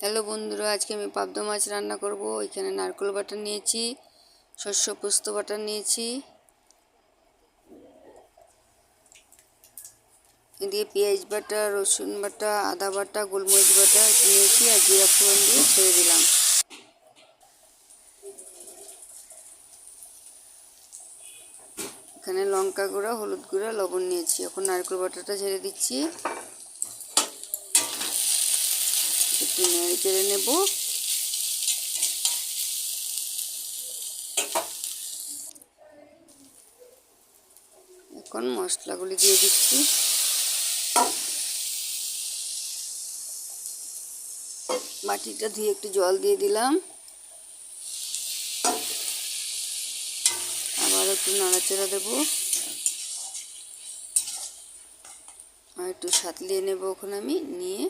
Hello বন্ধুরা, আজকে আমি পাবদা মাছ রান্না করব। এখানে নারকেল বাটা নিয়েছি, শস্য পোস্ত বাটা নিয়েছি, এদিকে পেঁয়াজ বাটা, রসুন বাটা, আদা বাটা, গোলমরিচ বাটা নিয়েছি আর জিরা ফোড়ন দিয়ে ছেড়ে দিলাম। এখানে লঙ্কা গুঁড়া, হলুদ গুঁড়া, লবণ নিয়েছি। এখন নারকেল বাটাটা ছেড়ে দিচ্ছি, একটু নেড়ে চেড়ে নেব। এখন মশলাগুলি দিয়ে দিচ্ছি। বাটিটা ধুয়ে একটু জল দিয়ে দিলাম, আবার একটু নাড়াচাড়া দেবো আর একটু সাঁতলিয়ে নেব। ওখানে আমি নিয়ে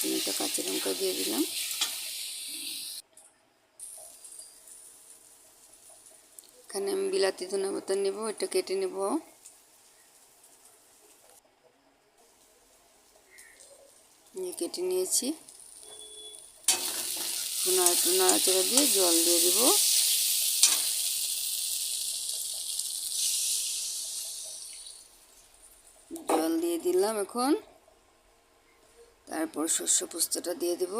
তিনটা কাঁচা লঙ্কা দিয়ে দিলাম। এখানে আমি বিলাতি ধনেপাতা নেব, এটা কেটে নেব। কেটে নিয়েছি। একটু নাড়াচাড়া দিয়ে জল দিয়ে দেব। জল দিয়ে দিলাম এখন। তারপর শস্য পোস্তটা দিয়ে দেব।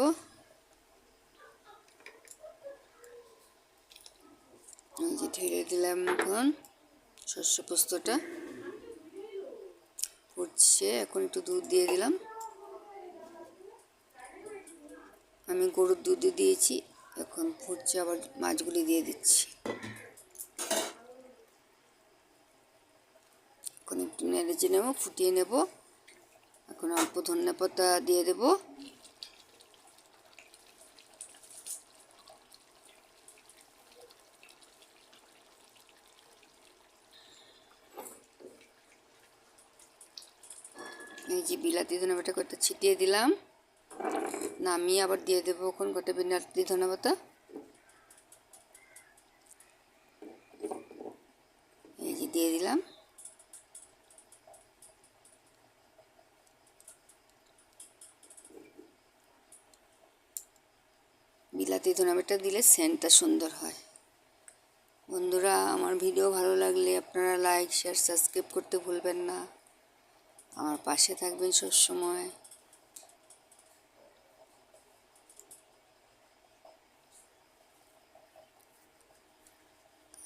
এই যে ঢেলে দিলাম এখন শস্য পোস্তটা। ফুটছে, এখন একটু দুধ দিয়ে দিলাম। আমি গরুর দুধ দিয়েছি, এখন ফুটছে, আবার মাছগুলি দিয়ে দিচ্ছি। এখন একটু নেড়েচে নেব, ফুটিয়ে নেব। এখন অল্প ধনেপাতা দিয়ে দেব। এই যে বিলাতি ধনেপাতা কটা ছিটিয়ে দিলাম, নামিয়ে আবার দিয়ে দেবো এখন গোটা বিলাতি ধনেপাতা। এই যে দিয়ে দিলাম। বিলাতি ধনেপাতা দিলে সেন্টটা সুন্দর হয়। বন্ধুরা, আমার ভিডিও ভালো লাগলে আপনারা লাইক, শেয়ার, সাবস্ক্রাইব করতে ভুলবেন না। আমার পাশে থাকবেন সব সময়।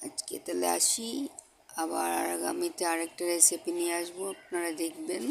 আজকে তাহলে আসি, আবার আগামীতে আরেকটা রেসিপি নিয়ে আসবো, আপনারা দেখবেন।